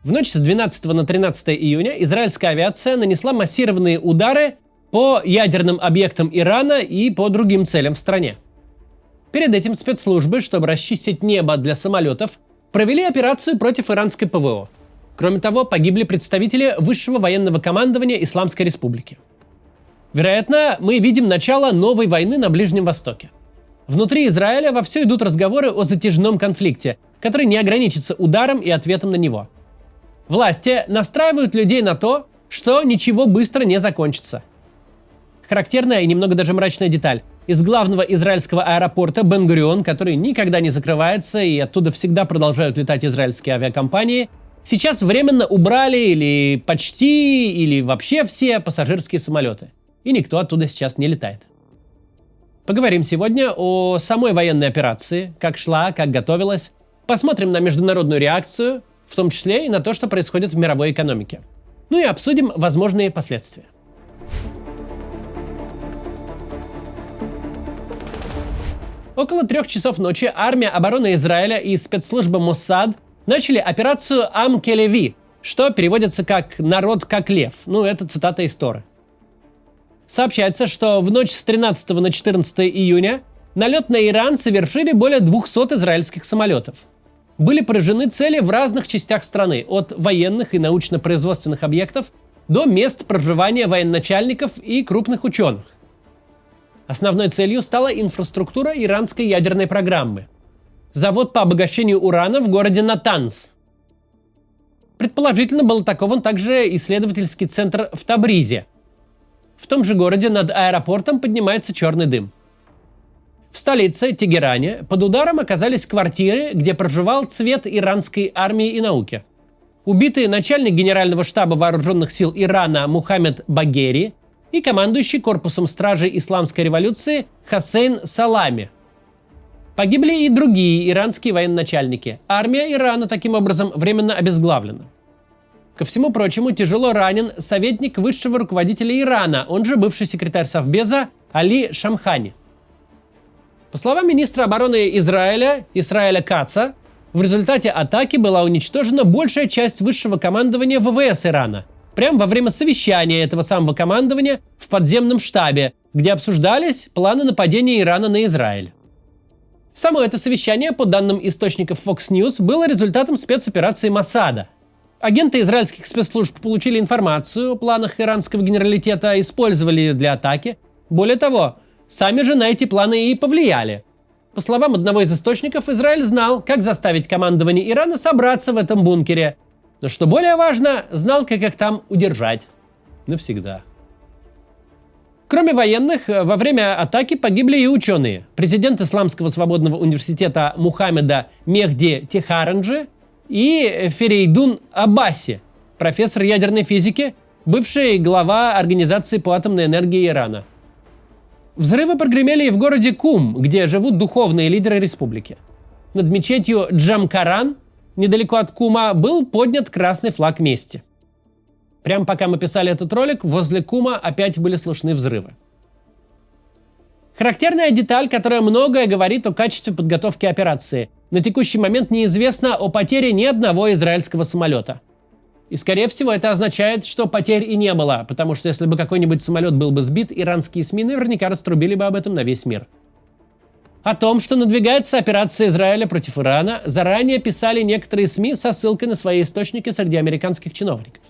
В ночь с 12 на 13 июня израильская авиация нанесла массированные удары по ядерным объектам Ирана и по другим целям в стране. Перед этим спецслужбы, чтобы расчистить небо для самолетов, провели операцию против иранской ПВО. Кроме того, погибли представители высшего военного командования Исламской Республики. Вероятно, мы видим начало новой войны на Ближнем Востоке. Внутри Израиля вовсю идут разговоры о затяжном конфликте, который не ограничится ударом и ответом на него. Власти настраивают людей на то, что ничего быстро не закончится. Характерная и немного даже мрачная деталь. Из главного израильского аэропорта Бен-Гурион, который никогда не закрывается и оттуда всегда продолжают летать израильские авиакомпании, сейчас временно убрали или почти, или вообще все пассажирские самолеты. И никто оттуда сейчас не летает. Поговорим сегодня о самой военной операции, как шла, как готовилась. Посмотрим на международную реакцию, в том числе и на то, что происходит в мировой экономике. Ну и обсудим возможные последствия. Около 3 часов ночи армия обороны Израиля и спецслужба Моссад начали операцию Ам-Келеви, что переводится как «народ как лев». Ну, это цитата из Торы. Сообщается, что в ночь с 13 на 14 июня налет на Иран совершили более 200 израильских самолетов. Были поражены цели в разных частях страны, от военных и научно-производственных объектов до мест проживания военачальников и крупных ученых. Основной целью стала инфраструктура иранской ядерной программы. Завод по обогащению урана в городе Натанс. Предположительно, был атакован также исследовательский центр в Табризе. В том же городе над аэропортом поднимается черный дым. В столице, Тегеране, под ударом оказались квартиры, где проживал цвет иранской армии и науки. Убиты начальник Генерального штаба вооруженных сил Ирана Мухаммед Багери и командующий корпусом стражей Исламской революции Хасейн Салами. Погибли и другие иранские военачальники. Армия Ирана таким образом временно обезглавлена. Ко всему прочему, тяжело ранен советник высшего руководителя Ирана, он же бывший секретарь Совбеза Али Шамхани. По словам министра обороны Израиля Исраэля Каца, в результате атаки была уничтожена большая часть высшего командования ВВС Ирана, прямо во время совещания этого самого командования в подземном штабе, где обсуждались планы нападения Ирана на Израиль. Само это совещание, по данным источников Fox News, было результатом спецоперации Моссада. Агенты израильских спецслужб получили информацию о планах иранского генералитета, использовали ее для атаки. Более того, сами же на эти планы и повлияли. По словам одного из источников, Израиль знал, как заставить командование Ирана собраться в этом бункере. Но что более важно, знал, как их там удержать. Навсегда. Кроме военных, во время атаки погибли и ученые. Президент Исламского свободного университета Мухаммеда Мехди Техаранджи и Ферейдун Аббаси, профессор ядерной физики, бывший глава Организации по атомной энергии Ирана. Взрывы прогремели и в городе Кум, где живут духовные лидеры республики. Над мечетью Джамкаран, недалеко от Кума, был поднят красный флаг мести. Прямо пока мы писали этот ролик, возле Кума опять были слышны взрывы. Характерная деталь, которая многое говорит о качестве подготовки операции. На текущий момент неизвестно о потере ни одного израильского самолета. И, скорее всего, это означает, что потерь и не было, потому что если бы какой-нибудь самолет был бы сбит, иранские СМИ наверняка раструбили бы об этом на весь мир. О том, что надвигается операция Израиля против Ирана, заранее писали некоторые СМИ со ссылкой на свои источники среди американских чиновников.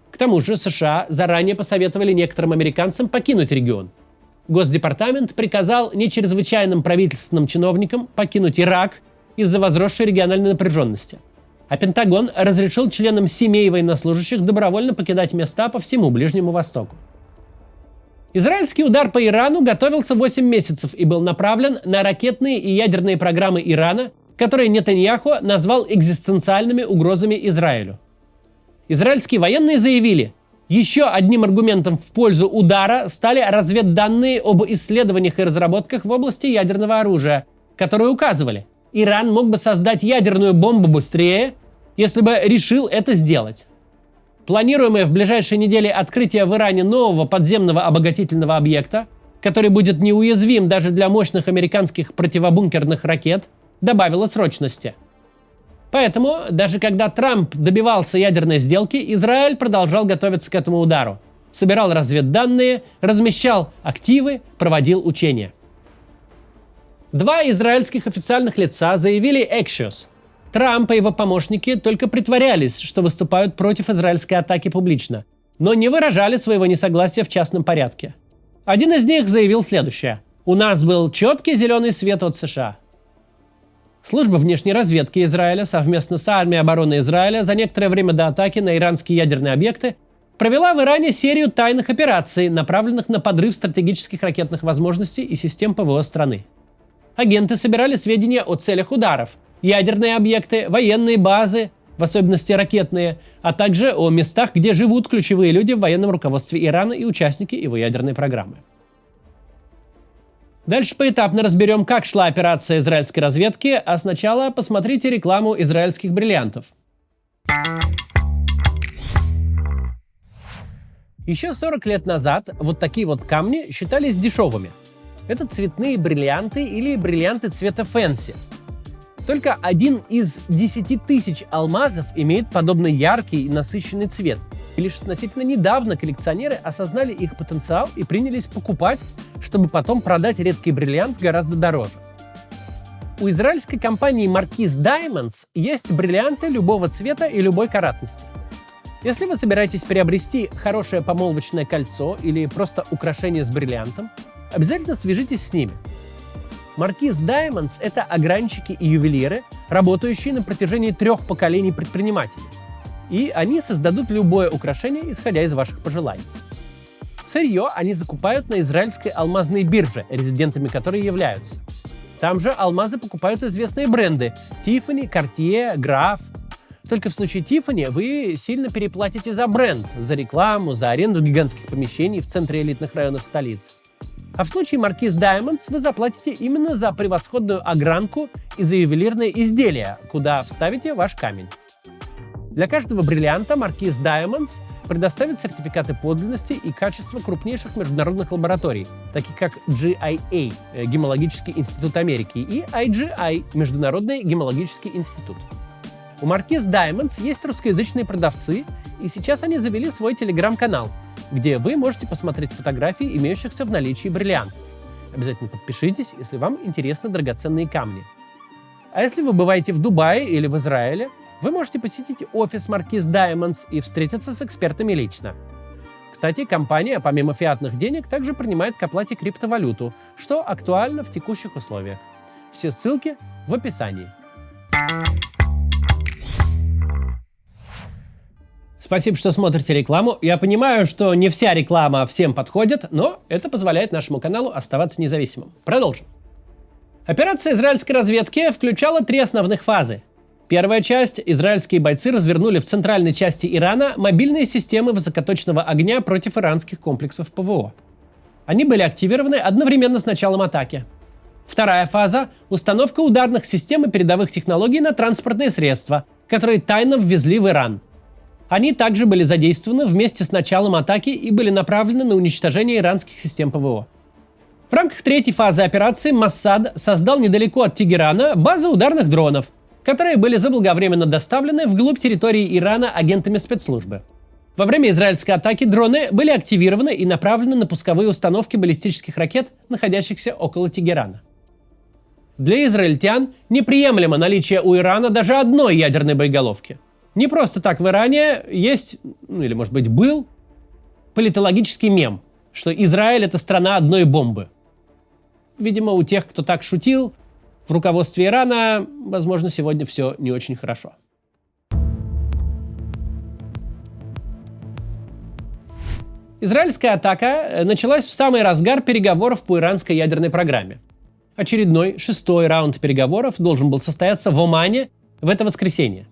К тому же США заранее посоветовали некоторым американцам покинуть регион. Госдепартамент приказал нечрезвычайным правительственным чиновникам покинуть Ирак из-за возросшей региональной напряженности. А Пентагон разрешил членам семей военнослужащих добровольно покидать места по всему Ближнему Востоку. Израильский удар по Ирану готовился 8 месяцев и был направлен на ракетные и ядерные программы Ирана, которые Нетаньяху назвал экзистенциальными угрозами Израилю. Израильские военные заявили, еще одним аргументом в пользу удара стали разведданные об исследованиях и разработках в области ядерного оружия, которые указывали, Иран мог бы создать ядерную бомбу быстрее, если бы решил это сделать. Планируемое в ближайшие недели открытие в Иране нового подземного обогатительного объекта, который будет неуязвим даже для мощных американских противобункерных ракет, добавило срочности. Поэтому, даже когда Трамп добивался ядерной сделки, Израиль продолжал готовиться к этому удару. Собирал разведданные, размещал активы, проводил учения. Два израильских официальных лица заявили Axios. Трамп и его помощники только притворялись, что выступают против израильской атаки публично, но не выражали своего несогласия в частном порядке. Один из них заявил следующее: «У нас был четкий зеленый свет от США». Служба внешней разведки Израиля совместно с армией обороны Израиля за некоторое время до атаки на иранские ядерные объекты провела в Иране серию тайных операций, направленных на подрыв стратегических ракетных возможностей и систем ПВО страны. Агенты собирали сведения о целях ударов, ядерные объекты, военные базы, в особенности ракетные, а также о местах, где живут ключевые люди в военном руководстве Ирана и участники его ядерной программы. Дальше поэтапно разберем, как шла операция израильской разведки, а сначала посмотрите рекламу израильских бриллиантов. Еще 40 лет назад вот такие вот камни считались дешевыми. Это цветные бриллианты или бриллианты цвета фэнси. Только 1 из 10 тысяч алмазов имеет подобный яркий и насыщенный цвет. И лишь относительно недавно коллекционеры осознали их потенциал и принялись покупать, чтобы потом продать редкий бриллиант гораздо дороже. У израильской компании Marquis Diamonds есть бриллианты любого цвета и любой каратности. Если вы собираетесь приобрести хорошее помолвочное кольцо или просто украшение с бриллиантом, обязательно свяжитесь с ними. Marquis Diamonds – это огранщики и ювелиры, работающие на протяжении 3 поколений предпринимателей. И они создадут любое украшение, исходя из ваших пожеланий. Сырье они закупают на израильской алмазной бирже, резидентами которой являются. Там же алмазы покупают известные бренды – Tiffany, Cartier, Graf. Только в случае Tiffany вы сильно переплатите за бренд, за рекламу, за аренду гигантских помещений в центре элитных районов столицы. А в случае Marquis Diamonds вы заплатите именно за превосходную огранку и за ювелирные изделия, куда вставите ваш камень. Для каждого бриллианта Marquis Diamonds предоставит сертификаты подлинности и качества крупнейших международных лабораторий, таких как GIA – Гемологический институт Америки, и IGI – Международный гемологический институт. У Marquis Diamonds есть русскоязычные продавцы, и сейчас они завели свой телеграм-канал, где вы можете посмотреть фотографии имеющихся в наличии бриллиантов. Обязательно подпишитесь, если вам интересны драгоценные камни. А если вы бываете в Дубае или в Израиле, вы можете посетить офис Marquis Diamonds и встретиться с экспертами лично. Кстати, компания, помимо фиатных денег, также принимает к оплате криптовалюту, что актуально в текущих условиях. Все ссылки в описании. Спасибо, что смотрите рекламу. Я понимаю, что не вся реклама всем подходит, но это позволяет нашему каналу оставаться независимым. Продолжим. Операция израильской разведки включала 3 основных фазы. Первая часть – израильские бойцы развернули в центральной части Ирана мобильные системы высокоточного огня против иранских комплексов ПВО. Они были активированы одновременно с началом атаки. Вторая фаза – установка ударных систем и передовых технологий на транспортные средства, которые тайно ввезли в Иран. Они также были задействованы вместе с началом атаки и были направлены на уничтожение иранских систем ПВО. В рамках третьей фазы операции Моссад создал недалеко от Тегерана базу ударных дронов, которые были заблаговременно доставлены вглубь территории Ирана агентами спецслужбы. Во время израильской атаки дроны были активированы и направлены на пусковые установки баллистических ракет, находящихся около Тегерана. Для израильтян неприемлемо наличие у Ирана даже одной ядерной боеголовки. Не просто так в Иране есть, или может быть был, политологический мем, что Израиль – это страна одной бомбы. Видимо, у тех, кто так шутил, в руководстве Ирана, возможно, сегодня все не очень хорошо. Израильская атака началась в самый разгар переговоров по иранской ядерной программе. Очередной, 6-й раунд переговоров должен был состояться в Омане в это воскресенье.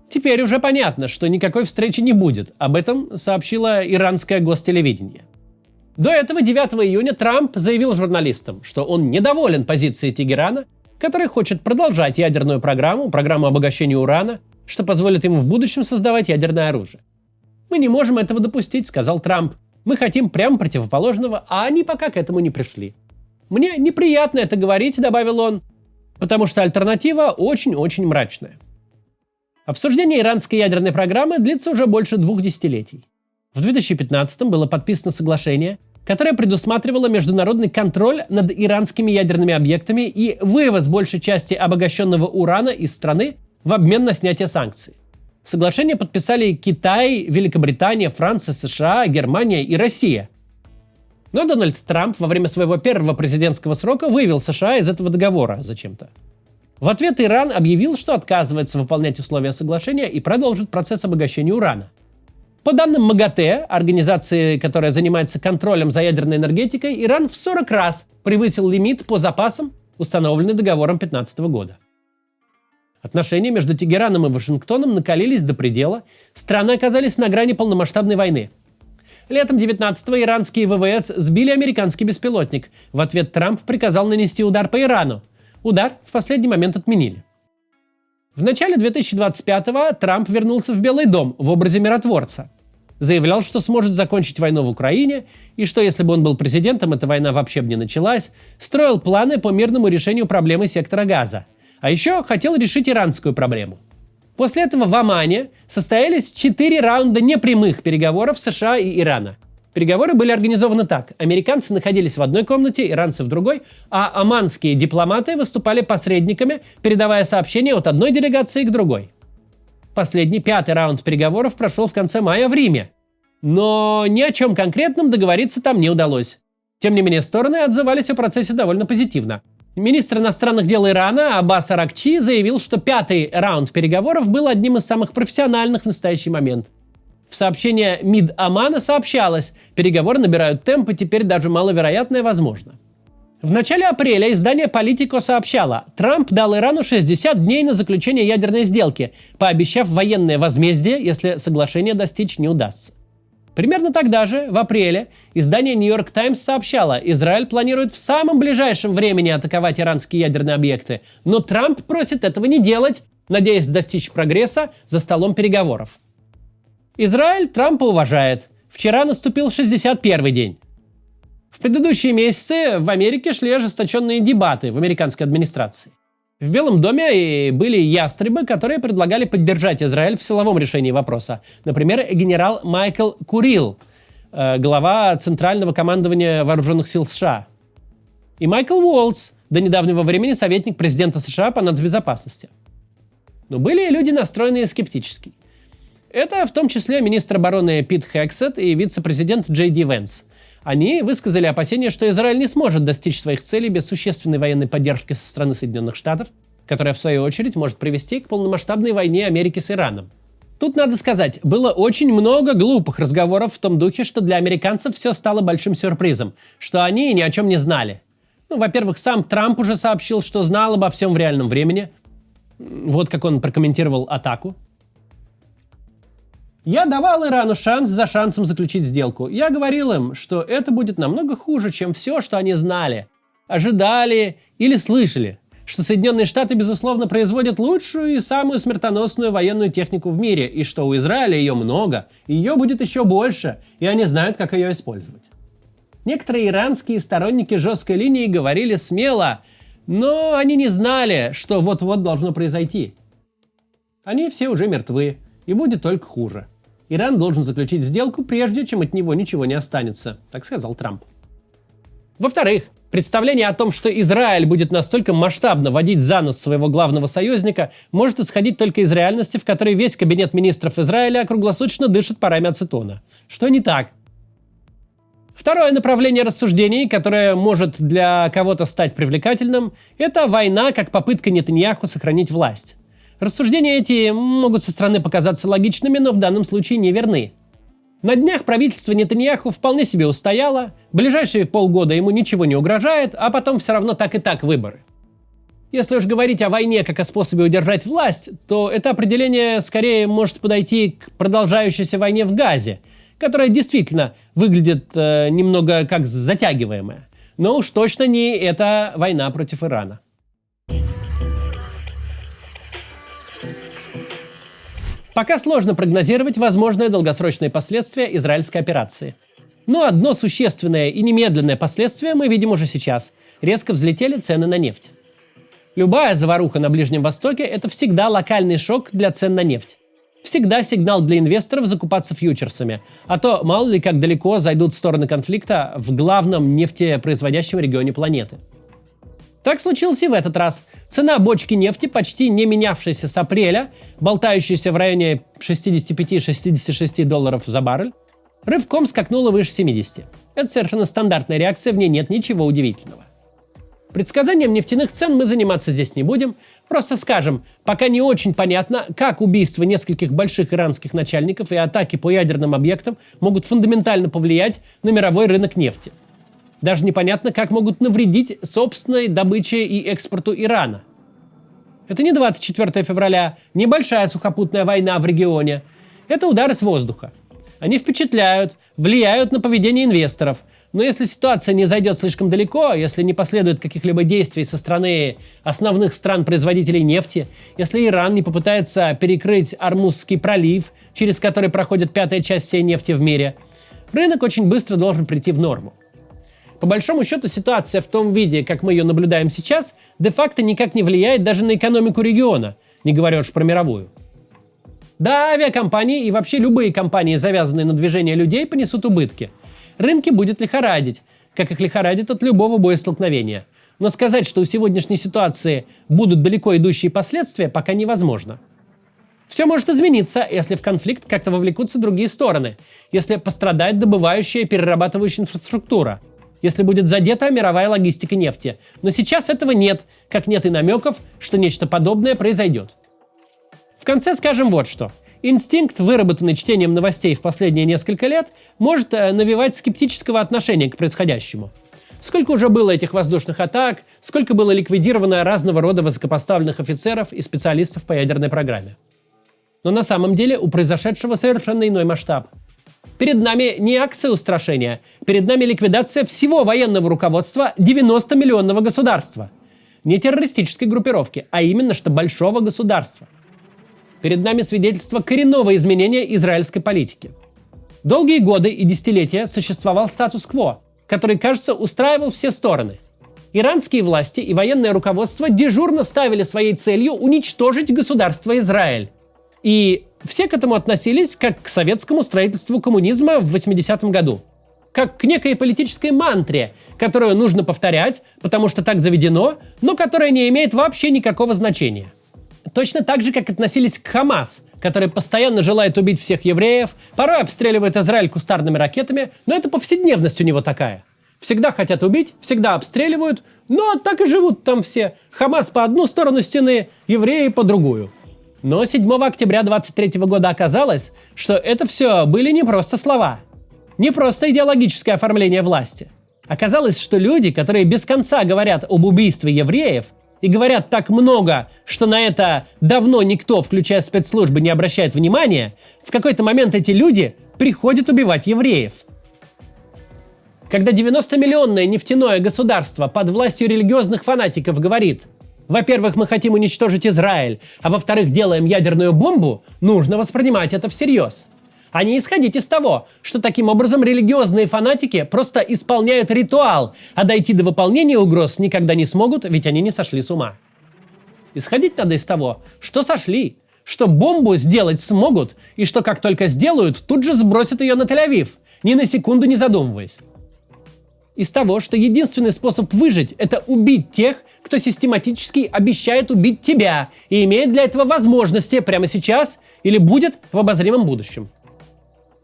Теперь уже понятно, что никакой встречи не будет. Об этом сообщило иранское гостелевидение. До этого 9 июня Трамп заявил журналистам, что он недоволен позицией Тегерана, который хочет продолжать ядерную программу обогащения урана, что позволит ему в будущем создавать ядерное оружие. «Мы не можем этого допустить», — сказал Трамп. «Мы хотим прямо противоположного, а они пока к этому не пришли». «Мне неприятно это говорить», — добавил он, «потому что альтернатива очень-очень мрачная». Обсуждение иранской ядерной программы длится уже больше 2 десятилетий. В 2015-м было подписано соглашение, которое предусматривало международный контроль над иранскими ядерными объектами и вывоз большей части обогащенного урана из страны в обмен на снятие санкций. Соглашение подписали Китай, Великобритания, Франция, США, Германия и Россия. Но Дональд Трамп во время своего первого президентского срока вывел США из этого договора зачем-то. В ответ Иран объявил, что отказывается выполнять условия соглашения и продолжит процесс обогащения урана. По данным МАГАТЭ, организации, которая занимается контролем за ядерной энергетикой, Иран в 40 раз превысил лимит по запасам, установленный договором 2015 года. Отношения между Тегераном и Вашингтоном накалились до предела, страны оказались на грани полномасштабной войны. Летом 19-го иранские ВВС сбили американский беспилотник. В ответ Трамп приказал нанести удар по Ирану. Удар в последний момент отменили. В начале 2025-го Трамп вернулся в Белый дом в образе миротворца. Заявлял, что сможет закончить войну в Украине, и что если бы он был президентом, эта война вообще бы не началась, строил планы по мирному решению проблемы сектора Газа. А еще хотел решить иранскую проблему. После этого в Омане состоялись 4 раунда непрямых переговоров США и Ирана. Переговоры были организованы так. Американцы находились в одной комнате, иранцы в другой, а оманские дипломаты выступали посредниками, передавая сообщения от одной делегации к другой. Последний, 5-й раунд переговоров прошел в конце мая в Риме. Но ни о чем конкретном договориться там не удалось. Тем не менее, стороны отзывались о процессе довольно позитивно. Министр иностранных дел Ирана Аббас Аракчи заявил, что 5-й раунд переговоров был одним из самых профессиональных в настоящий момент. В сообщении МИД Омана сообщалось, переговоры набирают темп и теперь даже маловероятное возможно. В начале апреля издание Politico сообщало, Трамп дал Ирану 60 дней на заключение ядерной сделки, пообещав военное возмездие, если соглашение достичь не удастся. Примерно тогда же, в апреле, издание New York Times сообщало, Израиль планирует в самом ближайшем времени атаковать иранские ядерные объекты, но Трамп просит этого не делать, надеясь достичь прогресса за столом переговоров. Израиль Трампа уважает. Вчера наступил 61-й день. В предыдущие месяцы в Америке шли ожесточенные дебаты в американской администрации. В Белом доме были ястребы, которые предлагали поддержать Израиль в силовом решении вопроса. Например, генерал Майкл Курил, глава Центрального командования Вооруженных сил США. И Майкл Уолтс, до недавнего времени советник президента США по нацбезопасности. Но были и люди, настроенные скептически. Это в том числе министр обороны Пит Хексет и вице-президент Джей Ди Венс. Они высказали опасения, что Израиль не сможет достичь своих целей без существенной военной поддержки со стороны Соединенных Штатов, которая, в свою очередь, может привести к полномасштабной войне Америки с Ираном. Тут, надо сказать, было очень много глупых разговоров в том духе, что для американцев все стало большим сюрпризом, что они ни о чем не знали. Во-первых, сам Трамп уже сообщил, что знал обо всем в реальном времени. Вот как он прокомментировал атаку. Я давал Ирану шанс за шансом заключить сделку. Я говорил им, что это будет намного хуже, чем все, что они знали, ожидали или слышали. Что Соединенные Штаты, безусловно, производят лучшую и самую смертоносную военную технику в мире, и что у Израиля ее много, и ее будет еще больше, и они знают, как ее использовать. Некоторые иранские сторонники жесткой линии говорили смело, но они не знали, что вот-вот должно произойти. Они все уже мертвы, и будет только хуже. Иран должен заключить сделку, прежде чем от него ничего не останется, так сказал Трамп. Во-вторых, представление о том, что Израиль будет настолько масштабно водить за нос своего главного союзника, может исходить только из реальности, в которой весь кабинет министров Израиля круглосуточно дышит парами ацетона. Что не так. Второе направление рассуждений, которое может для кого-то стать привлекательным, это война как попытка Нетаньяху сохранить власть. Рассуждения эти могут со стороны показаться логичными, но в данном случае не верны. На днях правительство Нетаньяху вполне себе устояло, ближайшие полгода ему ничего не угрожает, а потом все равно так и так выборы. Если уж говорить о войне как о способе удержать власть, то это определение скорее может подойти к продолжающейся войне в Газе, которая действительно выглядит немного как затягиваемая. Но уж точно не эта война против Ирана. Пока сложно прогнозировать возможные долгосрочные последствия израильской операции. Но одно существенное и немедленное последствие мы видим уже сейчас. Резко взлетели цены на нефть. Любая заваруха на Ближнем Востоке – это всегда локальный шок для цен на нефть. Всегда сигнал для инвесторов закупаться фьючерсами. А то мало ли как далеко зайдут стороны конфликта в главном нефтепроизводящем регионе планеты. Так случилось и в этот раз. Цена бочки нефти, почти не менявшаяся с апреля, болтающаяся в районе 65-66 долларов за баррель, рывком скакнула выше 70. Это совершенно стандартная реакция, в ней нет ничего удивительного. Предсказанием нефтяных цен мы заниматься здесь не будем, просто скажем, пока не очень понятно, как убийство нескольких больших иранских начальников и атаки по ядерным объектам могут фундаментально повлиять на мировой рынок нефти. Даже непонятно, как могут навредить собственной добыче и экспорту Ирана. Это не 24 февраля, небольшая сухопутная война в регионе. Это удары с воздуха. Они впечатляют, влияют на поведение инвесторов. Но если ситуация не зайдет слишком далеко, если не последует каких-либо действий со стороны основных стран-производителей нефти, если Иран не попытается перекрыть Ормузский пролив, через который проходит пятая часть всей нефти в мире, рынок очень быстро должен прийти в норму. По большому счету, ситуация в том виде, как мы ее наблюдаем сейчас, де-факто никак не влияет даже на экономику региона, не говоря уж про мировую. Да, авиакомпании и вообще любые компании, завязанные на движение людей, понесут убытки. Рынки будет лихорадить, как их лихорадит от любого боестолкновения. Но сказать, что у сегодняшней ситуации будут далеко идущие последствия, пока невозможно. Все может измениться, если в конфликт как-то вовлекутся другие стороны, если пострадает добывающая и перерабатывающая инфраструктура, если будет задета мировая логистика нефти. Но сейчас этого нет, как нет и намеков, что нечто подобное произойдет. В конце скажем вот что. Инстинкт, выработанный чтением новостей в последние несколько лет, может навевать скептического отношения к происходящему. Сколько уже было этих воздушных атак, сколько было ликвидировано разного рода высокопоставленных офицеров и специалистов по ядерной программе. Но на самом деле у произошедшего совершенно иной масштаб. Перед нами не акция устрашения, перед нами ликвидация всего военного руководства 90-миллионного государства. Не террористической группировки, а именно что большого государства. Перед нами свидетельство коренного изменения израильской политики. Долгие годы и десятилетия существовал статус-кво, который, кажется, устраивал все стороны. Иранские власти и военное руководство дежурно ставили своей целью уничтожить государство Израиль. И все к этому относились как к советскому строительству коммунизма в 80-м году. Как к некой политической мантре, которую нужно повторять, потому что так заведено, но которая не имеет вообще никакого значения. Точно так же, как относились к Хамас, который постоянно желает убить всех евреев, порой обстреливает Израиль кустарными ракетами, но это повседневность у него такая. Всегда хотят убить, всегда обстреливают, но так и живут там все. Хамас по одну сторону стены, евреи по другую. Но 7 октября 23 года оказалось, что это все были не просто слова, не просто идеологическое оформление власти. Оказалось, что люди, которые без конца говорят об убийстве евреев, и говорят так много, что на это давно никто, включая спецслужбы, не обращает внимания, в какой-то момент эти люди приходят убивать евреев. Когда 90-миллионное нефтяное государство под властью религиозных фанатиков говорит: во-первых, мы хотим уничтожить Израиль, а во-вторых, делаем ядерную бомбу, нужно воспринимать это всерьез. А не исходить из того, что таким образом религиозные фанатики просто исполняют ритуал, а дойти до выполнения угроз никогда не смогут, ведь они не сошли с ума. Исходить надо из того, что сошли, что бомбу сделать смогут, и что как только сделают, тут же сбросят ее на Тель-Авив, ни на секунду не задумываясь. Из того, что единственный способ выжить – это убить тех, кто систематически обещает убить тебя и имеет для этого возможности прямо сейчас или будет в обозримом будущем.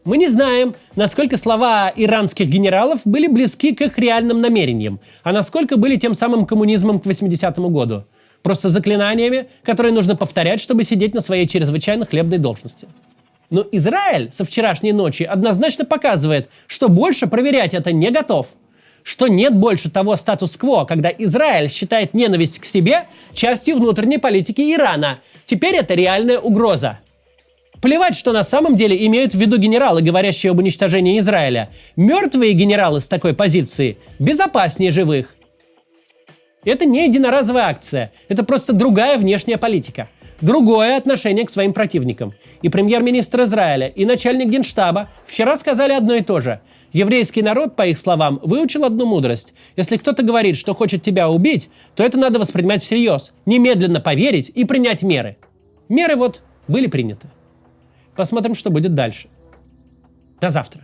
Мы не знаем, насколько слова иранских генералов были близки к их реальным намерениям, а насколько были тем самым коммунизмом к 80-му году. Просто заклинаниями, которые нужно повторять, чтобы сидеть на своей чрезвычайно хлебной должности. Но Израиль со вчерашней ночи однозначно показывает, что больше проверять это не готов. Что нет больше того статус-кво, когда Израиль считает ненависть к себе частью внутренней политики Ирана. Теперь это реальная угроза. Плевать, что на самом деле имеют в виду генералы, говорящие об уничтожении Израиля. Мертвые генералы с такой позиции безопаснее живых. Это не единоразовая акция, это просто другая внешняя политика. другое отношение к своим противникам. И премьер-министр Израиля, и начальник Генштаба вчера сказали одно и то же. Еврейский народ, по их словам, выучил одну мудрость. Если кто-то говорит, что хочет тебя убить, то это надо воспринимать всерьез, немедленно поверить и принять меры. Меры вот были приняты. Посмотрим, что будет дальше. До завтра.